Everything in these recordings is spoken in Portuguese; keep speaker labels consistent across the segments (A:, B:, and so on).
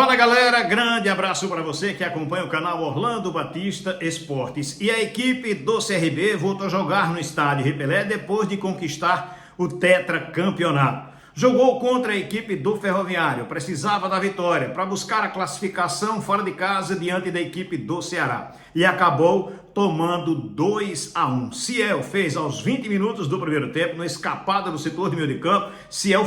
A: Fala galera, grande abraço para você que acompanha o canal Orlando Batista Esportes. E a equipe do CRB voltou a jogar no estádio Rei Pelé depois de conquistar o tetracampeonato. Jogou contra a equipe do Ferroviário, precisava da vitória para buscar a classificação fora de casa diante da equipe do Ceará. E acabou tomando 2-1. Ciel fez aos 20 minutos do primeiro tempo, na escapada do setor de meio de campo. Ciel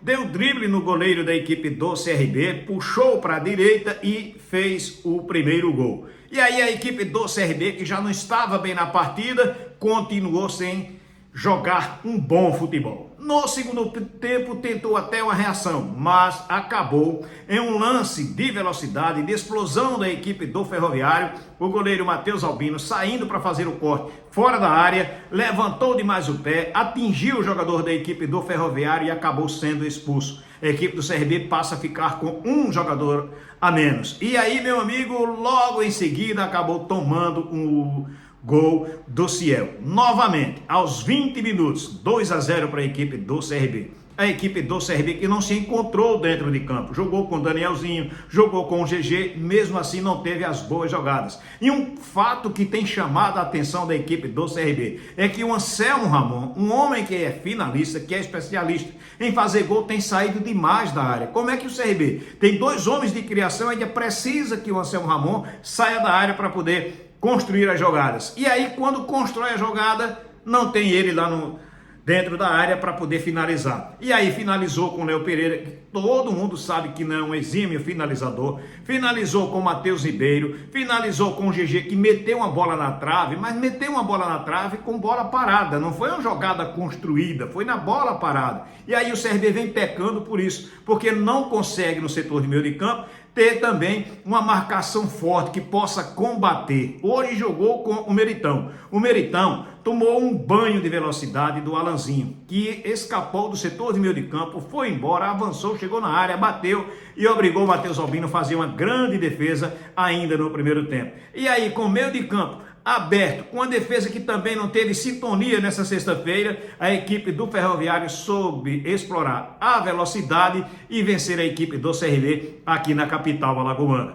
A: deu drible no goleiro da equipe do CRB, puxou para a direita e fez o primeiro gol. E aí a equipe do CRB, que já não estava bem na partida, continuou sem jogar um bom futebol. No segundo tempo tentou até uma reação, mas acabou em um lance de velocidade, de explosão da equipe do Ferroviário. O goleiro Matheus Albino, saindo para fazer o corte fora da área, levantou demais o pé, atingiu o jogador da equipe do Ferroviário e acabou sendo expulso. A equipe do CRB passa a ficar com um jogador a menos. E aí, meu amigo, logo em seguida acabou tomando um gol do Ciel. Novamente, aos 20 minutos, 2-0 para a equipe do CRB. A equipe do CRB que não se encontrou dentro de campo. Jogou com o Danielzinho, jogou com o GG, mesmo assim não teve as boas jogadas. E um fato que tem chamado a atenção da equipe do CRB é que o Anselmo Ramon, um homem que é finalista, que é especialista em fazer gol, tem saído demais da área. Como é que o CRB tem dois homens de criação, ainda precisa que o Anselmo Ramon saia da área para poder construir as jogadas. E aí, quando constrói a jogada, não tem ele lá dentro da área para poder finalizar. E aí finalizou com o Léo Pereira, que todo mundo sabe que não é um exímio finalizador. Finalizou com o Matheus Ribeiro, finalizou com o GG, que meteu uma bola na trave, mas meteu uma bola na trave com bola parada. Não foi uma jogada construída, foi na bola parada. E aí o CRB vem pecando por isso, porque não consegue no setor de meio de campo ter também uma marcação forte que possa combater. Hoje jogou com o Meritão. O Meritão tomou um banho de velocidade do Alanzinho, que escapou do setor de meio de campo, foi embora, avançou, chegou na área, bateu e obrigou o Matheus Albino a fazer uma grande defesa ainda no primeiro tempo. E aí, com o meio de campo aberto, com a defesa que também não teve sintonia nessa sexta-feira, a equipe do Ferroviário soube explorar a velocidade e vencer a equipe do CRB aqui na capital alagoana.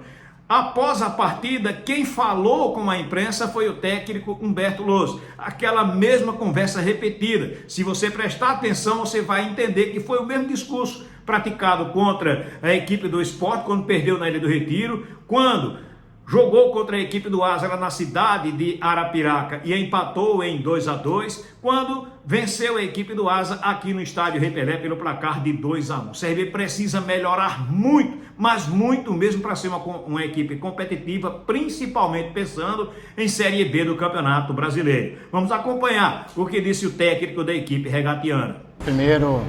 A: Após a partida, quem falou com a imprensa foi o técnico Humberto Lousa. Aquela mesma conversa repetida. Se você prestar atenção, você vai entender que foi o mesmo discurso praticado contra a equipe do Sport, quando perdeu na Ilha do Retiro, quando jogou contra a equipe do Asa na cidade de Arapiraca e empatou em 2-2, quando venceu a equipe do Asa aqui no estádio Rei Pelé pelo placar de 2-1. O CRB precisa melhorar muito, mas muito mesmo para ser uma equipe competitiva, principalmente pensando em Série B do Campeonato Brasileiro. Vamos acompanhar o que disse o técnico da equipe regatiana.
B: Primeiro,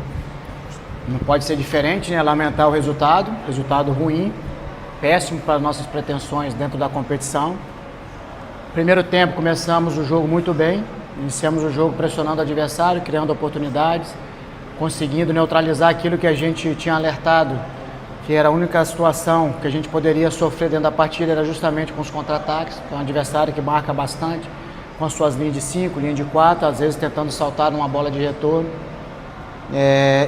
B: não pode ser diferente, né? Lamentar o resultado ruim, péssimo para nossas pretensões dentro da competição. Primeiro tempo começamos o jogo muito bem, iniciamos o jogo pressionando o adversário, criando oportunidades, conseguindo neutralizar aquilo que a gente tinha alertado, que era a única situação que a gente poderia sofrer dentro da partida, era justamente com os contra-ataques. É um adversário que marca bastante, com as suas linhas de 5, linha de 4, às vezes tentando saltar numa bola de retorno.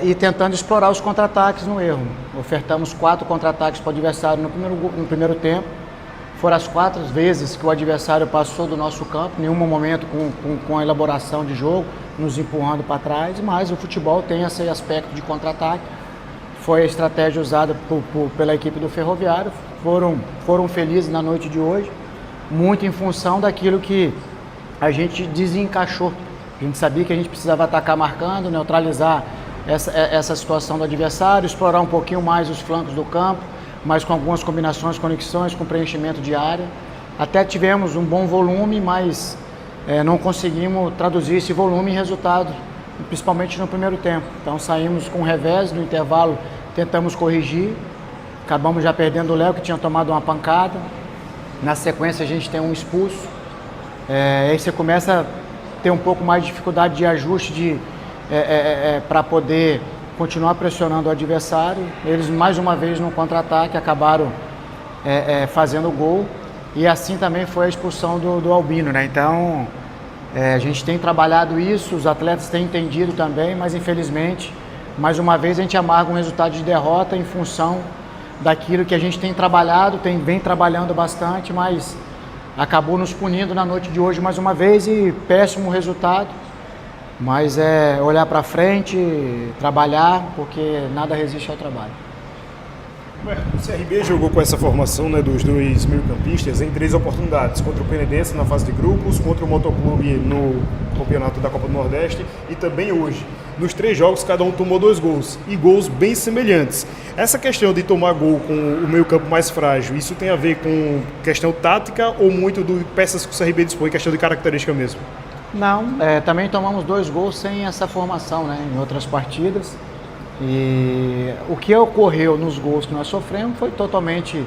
B: E tentando explorar os contra-ataques no erro. Ofertamos 4 contra-ataques para o adversário no primeiro tempo. Foram as 4 vezes que o adversário passou do nosso campo, em nenhum momento com a elaboração de jogo, nos empurrando para trás, mas o futebol tem esse aspecto de contra-ataque. Foi a estratégia usada pela equipe do Ferroviário. Foram felizes na noite de hoje, muito em função daquilo que a gente desencaixou. A gente sabia que a gente precisava atacar marcando, neutralizar essa situação do adversário, explorar um pouquinho mais os flancos do campo, mas com algumas combinações, conexões, com preenchimento de área. Até tivemos um bom volume, mas não conseguimos traduzir esse volume em resultado, principalmente no primeiro tempo. Então saímos com revés no intervalo, tentamos corrigir, acabamos já perdendo o Léo, que tinha tomado uma pancada. Na sequência a gente tem um expulso, aí você começa ter um pouco mais de dificuldade de ajuste para poder continuar pressionando o adversário. Eles mais uma vez no contra-ataque acabaram fazendo o gol, e assim também foi a expulsão do Albino, né? Então a gente tem trabalhado isso, os atletas têm entendido também, mas infelizmente mais uma vez a gente amarga um resultado de derrota em função daquilo que a gente tem trabalhado, vem trabalhando bastante, mas acabou nos punindo na noite de hoje mais uma vez e péssimo resultado. Mas é olhar para frente, trabalhar, porque nada resiste ao trabalho.
C: O CRB jogou com essa formação, né, dos dois meio-campistas em 3 oportunidades, contra o Penedense na fase de grupos, contra o Motoclube no campeonato da Copa do Nordeste e também hoje. Nos 3 jogos, cada um tomou 2 gols, e gols bem semelhantes. Essa questão de tomar gol com o meio-campo mais frágil, isso tem a ver com questão tática ou muito de peças que o CRB dispõe, questão de característica mesmo?
B: Não, também tomamos 2 gols sem essa formação, né, em outras partidas. E o que ocorreu nos gols que nós sofremos foi totalmente...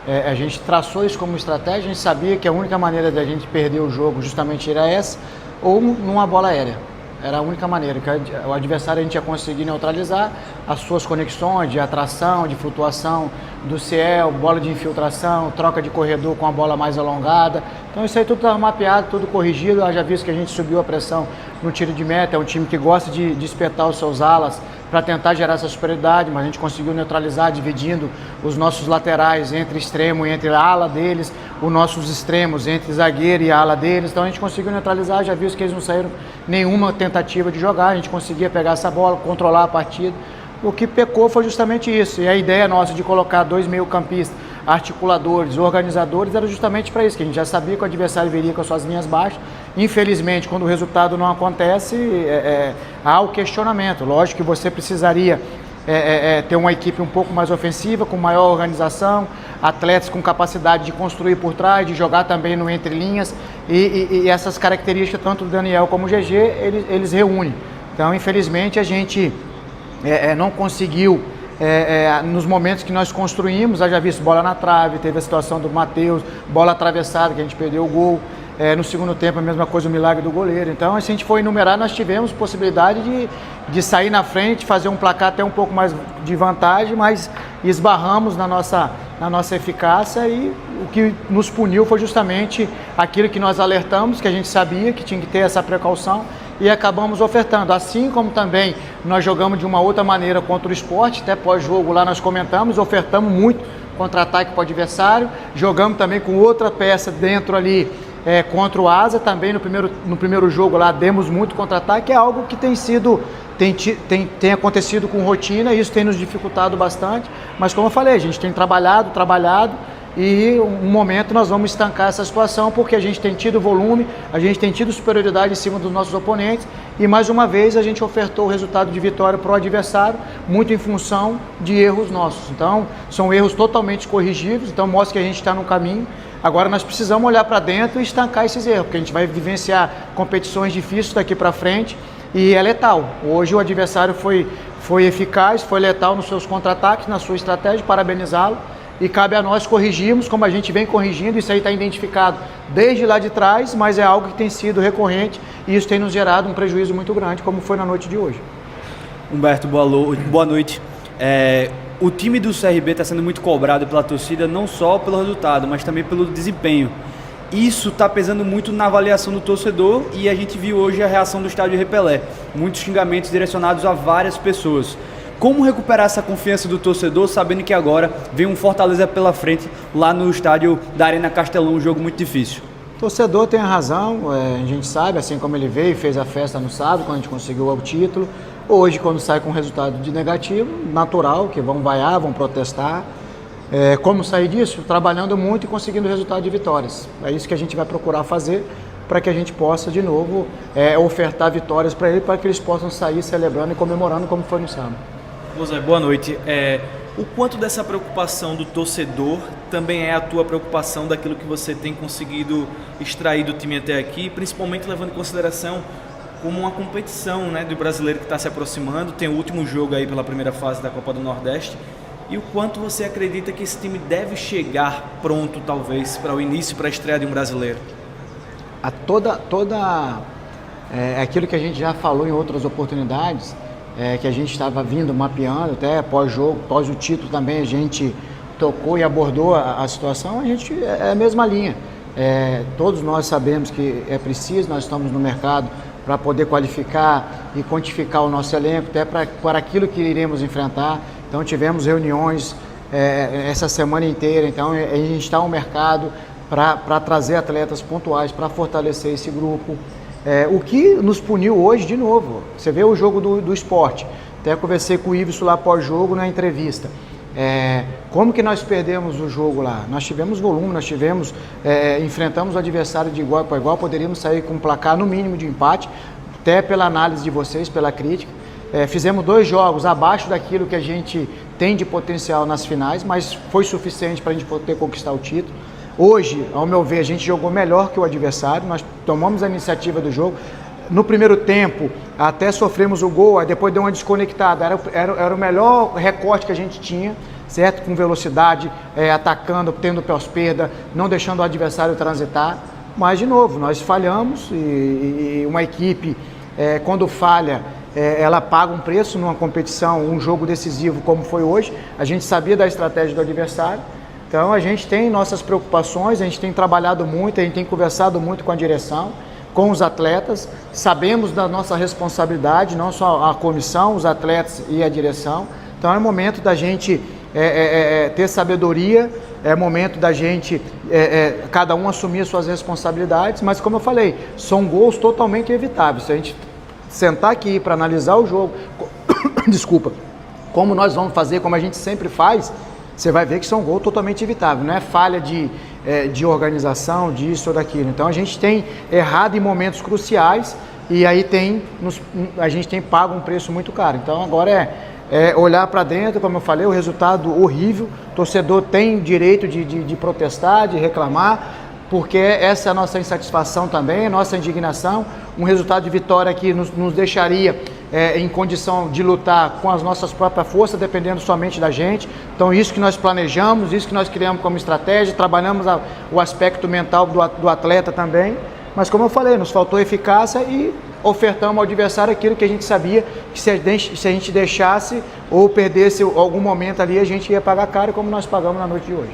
B: a gente traçou isso como estratégia, a gente sabia que a única maneira de a gente perder o jogo justamente era essa, ou numa bola aérea. Era a única maneira, que o adversário a gente ia conseguir neutralizar as suas conexões de atração, de flutuação do ciel, bola de infiltração, troca de corredor com a bola mais alongada. Então isso aí tudo estava mapeado, tudo corrigido. Já visto que a gente subiu a pressão no tiro de meta, é um time que gosta de espetar os seus alas para tentar gerar essa superioridade, mas a gente conseguiu neutralizar, dividindo os nossos laterais entre extremo e entre a ala deles, os nossos extremos entre zagueiro e a ala deles. Então a gente conseguiu neutralizar, já viu que eles não saíram nenhuma tentativa de jogar, a gente conseguia pegar essa bola, controlar a partida. O que pecou foi justamente isso, e a ideia nossa de colocar 2 meio-campistas, articuladores, organizadores, era justamente para isso, que a gente já sabia que o adversário viria com as suas linhas baixas. Infelizmente, quando o resultado não acontece, há o questionamento. Lógico que você precisaria ter uma equipe um pouco mais ofensiva, com maior organização, atletas com capacidade de construir por trás, de jogar também no entre linhas, e essas características, tanto do Daniel como o GG, eles reúnem. Então, infelizmente, a gente não conseguiu, nos momentos que nós construímos, já visto bola na trave, teve a situação do Matheus, bola atravessada, que a gente perdeu o gol. No segundo tempo, a mesma coisa, o milagre do goleiro. Então, se a gente for enumerar, nós tivemos possibilidade de sair na frente, fazer um placar até um pouco mais de vantagem, mas esbarramos na nossa eficácia, e o que nos puniu foi justamente aquilo que nós alertamos, que a gente sabia que tinha que ter essa precaução, e acabamos ofertando. Assim como também nós jogamos de uma outra maneira contra o Sport, até pós-jogo lá nós comentamos, ofertamos muito contra-ataque para o adversário, jogamos também com outra peça dentro ali, contra o Asa, também no primeiro jogo lá demos muito contra-ataque, é algo que tem acontecido com rotina, e isso tem nos dificultado bastante, mas como eu falei, a gente tem trabalhado, e um momento nós vamos estancar essa situação, porque a gente tem tido volume, a gente tem tido superioridade em cima dos nossos oponentes, e mais uma vez a gente ofertou o resultado de vitória para o adversário, muito em função de erros nossos. Então, são erros totalmente corrigíveis, então mostra que a gente está no caminho. Agora nós precisamos olhar para dentro e estancar esses erros, porque a gente vai vivenciar competições difíceis daqui para frente, e é letal. Hoje o adversário foi eficaz, foi letal nos seus contra-ataques, na sua estratégia, parabenizá-lo, e cabe a nós corrigirmos, como a gente vem corrigindo. Isso aí está identificado desde lá de trás, mas é algo que tem sido recorrente, e isso tem nos gerado um prejuízo muito grande, como foi na noite de hoje.
D: Humberto, boa noite. O time do CRB está sendo muito cobrado pela torcida, não só pelo resultado, mas também pelo desempenho. Isso está pesando muito na avaliação do torcedor, e a gente viu hoje a reação do estádio Repelé. Muitos xingamentos direcionados a várias pessoas. Como recuperar essa confiança do torcedor, sabendo que agora vem um Fortaleza pela frente lá no estádio da Arena Castelão, um jogo muito difícil?
B: O torcedor tem a razão, a gente sabe, assim como ele veio e fez a festa no sábado, quando a gente conseguiu o título. Hoje, quando sai com resultado de negativo, natural que vão vaiar, vão protestar. Como sair disso? Trabalhando muito e conseguindo resultado de vitórias. É isso que a gente vai procurar fazer, para que a gente possa, de novo, ofertar vitórias para ele, para que eles possam sair celebrando e comemorando como foi no sábado.
E: José, boa noite. O quanto dessa preocupação do torcedor também é a tua preocupação daquilo que você tem conseguido extrair do time até aqui, principalmente levando em consideração como uma competição, né, do brasileiro que está se aproximando, tem o último jogo aí pela primeira fase da Copa do Nordeste, e o quanto você acredita que esse time deve chegar pronto, talvez, para o início, para a estreia de um brasileiro?
B: Aquilo que a gente já falou em outras oportunidades, que a gente estava vindo mapeando, até pós-jogo, pós o título também a gente tocou e abordou a situação, a gente é a mesma linha. Todos nós sabemos que é preciso, nós estamos no mercado para poder qualificar e quantificar o nosso elenco, até para aquilo que iremos enfrentar. Então tivemos reuniões essa semana inteira. Então, a gente está no mercado para trazer atletas pontuais, para fortalecer esse grupo. O que nos puniu hoje, de novo, você vê o jogo do esporte. Até conversei com o Ives lá pós-jogo na entrevista. Como que nós perdemos o jogo lá? Nós tivemos volume, enfrentamos o adversário de igual para igual, poderíamos sair com um placar no mínimo de empate, até pela análise de vocês, pela crítica. Fizemos 2 jogos abaixo daquilo que a gente tem de potencial nas finais, mas foi suficiente para a gente poder conquistar o título. Hoje, ao meu ver, a gente jogou melhor que o adversário, nós tomamos a iniciativa do jogo. No primeiro tempo, até sofremos o gol, aí depois deu uma desconectada. Era o melhor recorte que a gente tinha, certo? Com velocidade, atacando, tendo pós-perda, não deixando o adversário transitar. Mas, de novo, nós falhamos e uma equipe, quando falha, ela paga um preço numa competição, um jogo decisivo como foi hoje. A gente sabia da estratégia do adversário. Então, a gente tem nossas preocupações, a gente tem trabalhado muito, a gente tem conversado muito com a direção, com os atletas, sabemos da nossa responsabilidade, não só a comissão, os atletas e a direção. Então é momento da gente ter sabedoria, é momento da gente, cada um assumir suas responsabilidades, mas como eu falei, são gols totalmente evitáveis. Se a gente sentar aqui para analisar o jogo, desculpa, como nós vamos fazer, como a gente sempre faz, você vai ver que são gols totalmente evitáveis, não é falha de organização, disso ou daquilo. Então a gente tem errado em momentos cruciais e aí a gente tem pago um preço muito caro. Então agora olhar para dentro, como eu falei, o resultado horrível, o torcedor tem direito de protestar, de reclamar, porque essa é a nossa insatisfação também, a nossa indignação. Um resultado de vitória que nos deixaria em condição de lutar com as nossas próprias forças, dependendo somente da gente. Então isso que nós planejamos, isso que nós criamos como estratégia, trabalhamos o aspecto mental do atleta também, mas como eu falei, nos faltou eficácia e ofertamos ao adversário aquilo que a gente sabia que se a gente deixasse ou perdesse algum momento ali, a gente ia pagar caro, como nós pagamos na noite de hoje.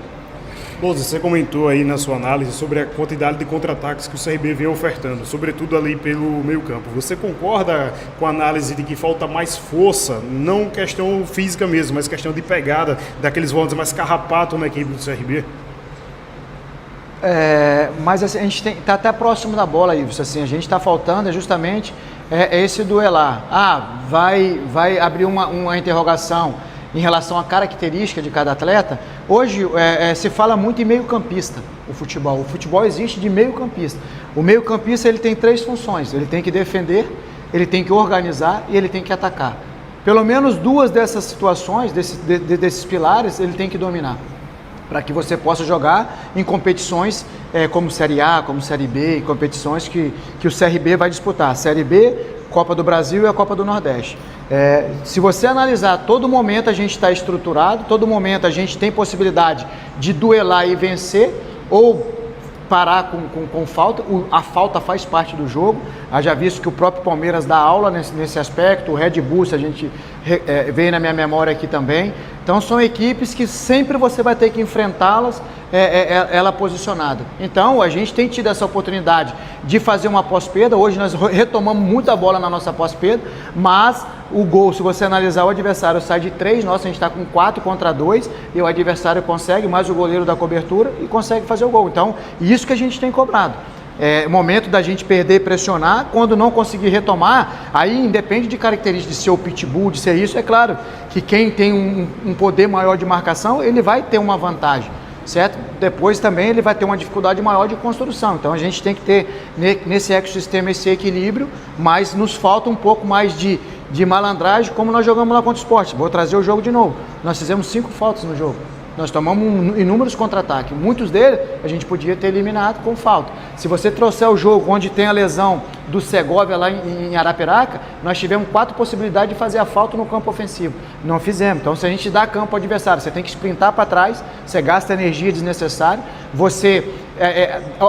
C: Bozo, você comentou aí na sua análise sobre a quantidade de contra-ataques que o CRB vem ofertando, sobretudo ali pelo meio-campo. Você concorda com a análise de que falta mais força, não questão física mesmo, mas questão de pegada daqueles volantes mais carrapatos na equipe do CRB?
B: Mas assim, a gente está até próximo da bola, Ives. Assim, a gente está faltando justamente esse duelar. Vai abrir uma interrogação em relação à característica de cada atleta. Hoje se fala muito em meio-campista, o futebol. O futebol existe de meio-campista. O meio-campista ele tem 3 funções. Ele tem que defender, ele tem que organizar e ele tem que atacar. Pelo menos 2 dessas situações, desses pilares, ele tem que dominar, para que você possa jogar em competições como Série A, como Série B, competições que o CRB vai disputar. Série B, Copa do Brasil e a Copa do Nordeste. Se você analisar, todo momento a gente está estruturado, todo momento a gente tem possibilidade de duelar e vencer, ou parar com falta. A falta faz parte do jogo. Já visto que o próprio Palmeiras dá aula nesse aspecto, o Red Bull, se a gente veio na minha memória aqui também. Então são equipes que sempre você vai ter que enfrentá-las, ela posicionada. Então a gente tem tido essa oportunidade de fazer uma pós-perda. Hoje nós retomamos muita bola na nossa pós-perda, mas o gol, se você analisar, o adversário sai de 3, a gente está com 4 contra 2 e o adversário consegue, mais o goleiro da cobertura, e consegue fazer o gol. Então isso que a gente tem cobrado. Momento da gente perder, pressionar. Quando não conseguir retomar, aí independe de características, de ser o pitbull, de ser isso. É claro que quem tem um poder maior de marcação, ele vai ter uma vantagem, certo? Depois também ele vai ter uma dificuldade maior de construção. Então a gente tem que ter nesse ecossistema esse equilíbrio, mas nos falta um pouco mais de malandragem, como nós jogamos lá contra o Sport. Vou trazer o jogo de novo. Nós fizemos 5 faltas no jogo. Nós tomamos inúmeros contra-ataques. Muitos deles a gente podia ter eliminado com falta. Se você trouxer o jogo onde tem a lesão do Segovia lá em Arapiraca, nós tivemos 4 possibilidades de fazer a falta no campo ofensivo. Não fizemos. Então, se a gente dá campo ao adversário, você tem que sprintar para trás, você gasta energia desnecessária, você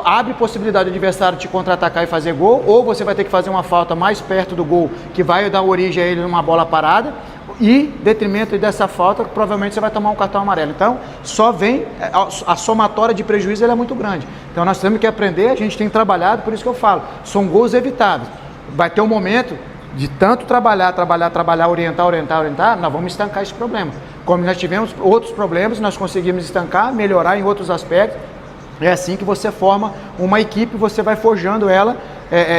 B: abre possibilidade do adversário te contra-atacar e fazer gol, ou você vai ter que fazer uma falta mais perto do gol, que vai dar origem a ele numa bola parada, e, detrimento dessa falta, provavelmente você vai tomar um cartão amarelo. Então, só vem, a somatória de prejuízo ela é muito grande. Então, nós temos que aprender, a gente tem trabalhado, por isso que eu falo, são gols evitáveis. Vai ter um momento de tanto trabalhar, orientar, nós vamos estancar esse problema. como nós tivemos outros problemas, nós conseguimos estancar, melhorar em outros aspectos. É assim que você forma uma equipe, você vai forjando ela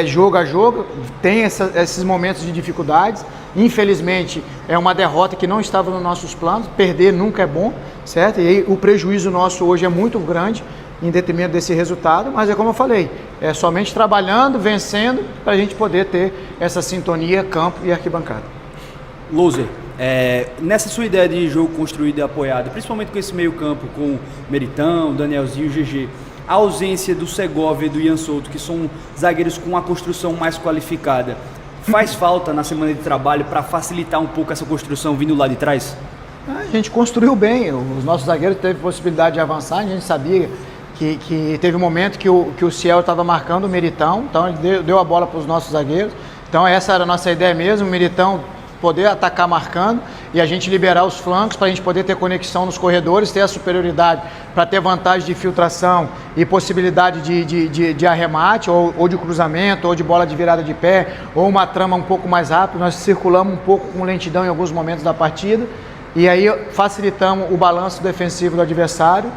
B: jogo a jogo, tem esses momentos de dificuldades. Infelizmente, é uma derrota que não estava nos nossos planos, perder nunca é bom, certo? E aí, o prejuízo nosso hoje é muito grande em detrimento desse resultado, mas é como eu falei, é somente trabalhando, vencendo, para a gente poder ter essa sintonia campo e arquibancada.
D: Loser, nessa sua ideia de jogo construído e apoiado, principalmente com esse meio campo, com Meritão, Danielzinho e GG, a ausência do Segovia e do Ian Souto, que são zagueiros com uma construção mais qualificada, faz falta na semana de trabalho para facilitar um pouco essa construção vindo lá de trás?
B: A gente construiu bem, os nossos zagueiros teve possibilidade de avançar, a gente sabia que teve um momento que o Ciel estava marcando o Meritão, então ele deu a bola para os nossos zagueiros, então essa era a nossa ideia mesmo, o Meritão poder atacar marcando e a gente liberar os flancos para a gente poder ter conexão nos corredores, ter a superioridade para ter vantagem de filtração e possibilidade de arremate ou de cruzamento ou de bola de virada de pé ou uma trama um pouco mais rápida. Nós circulamos um pouco com lentidão em alguns momentos da partida e aí facilitamos o balanço defensivo do adversário.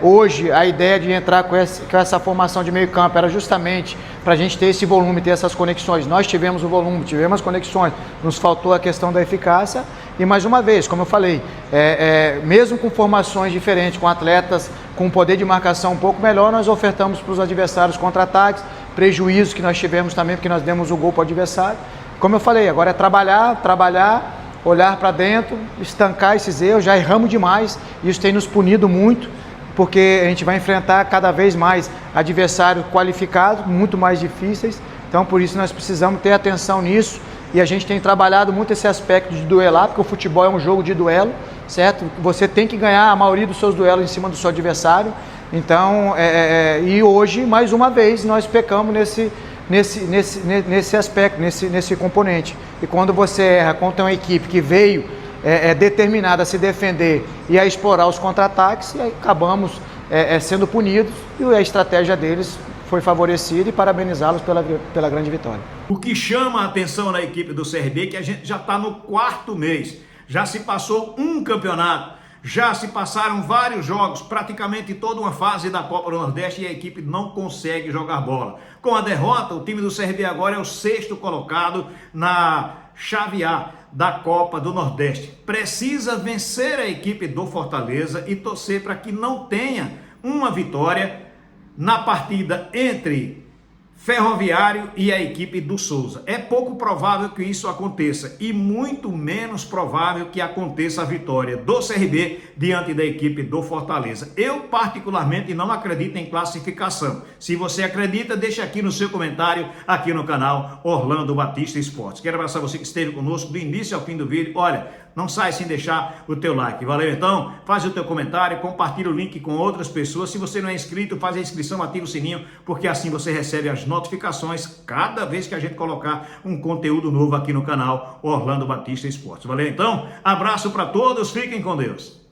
B: Hoje a ideia de entrar com essa formação de meio campo era justamente para a gente ter esse volume, ter essas conexões. Nós tivemos o volume, tivemos as conexões, nos faltou a questão da eficácia e mais uma vez, como eu falei, mesmo com formações diferentes, com atletas com poder de marcação um pouco melhor, nós ofertamos para os adversários contra-ataques, prejuízos que nós tivemos também porque nós demos o gol para o adversário. Como eu falei, agora é trabalhar, olhar para dentro, estancar esses erros, já erramos demais, isso tem nos punido muito, porque a gente vai enfrentar cada vez mais adversários qualificados, muito mais difíceis, então por isso nós precisamos ter atenção nisso e a gente tem trabalhado muito esse aspecto de duelar, porque o futebol é um jogo de duelo, certo? Você tem que ganhar a maioria dos seus duelos em cima do seu adversário, então, e hoje, mais uma vez, nós pecamos nesse aspecto, nesse componente. E quando você erra contra uma equipe que veio determinada a se defender e a explorar os contra-ataques, e aí acabamos sendo punidos e a estratégia deles foi favorecida e parabenizá-los pela grande vitória.
A: O que chama a atenção na equipe do CRB é que a gente já está no 4º mês, já se passou um campeonato, já se passaram vários jogos, praticamente toda uma fase da Copa do Nordeste e a equipe não consegue jogar bola. Com a derrota, o time do CRB agora é o 6º colocado na chave A da Copa do Nordeste. Precisa vencer a equipe do Fortaleza e torcer para que não tenha uma vitória na partida entre Ferroviário e a equipe do Souza. É pouco provável que isso aconteça e muito menos provável que aconteça a vitória do CRB diante da equipe do Fortaleza. Eu particularmente não acredito em classificação. Se você acredita, deixa aqui no seu comentário, aqui no canal Orlando Batista Esportes. Quero abraçar você que esteve conosco do início ao fim do vídeo. Olha, não sai sem deixar o teu like. Valeu então? Faz o teu comentário, compartilha o link com outras pessoas. Se você não é inscrito, faz a inscrição, ativa o sininho, porque assim você recebe as notificações cada vez que a gente colocar um conteúdo novo aqui no canal Orlando Batista Esportes. Valeu então? Abraço para todos, fiquem com Deus.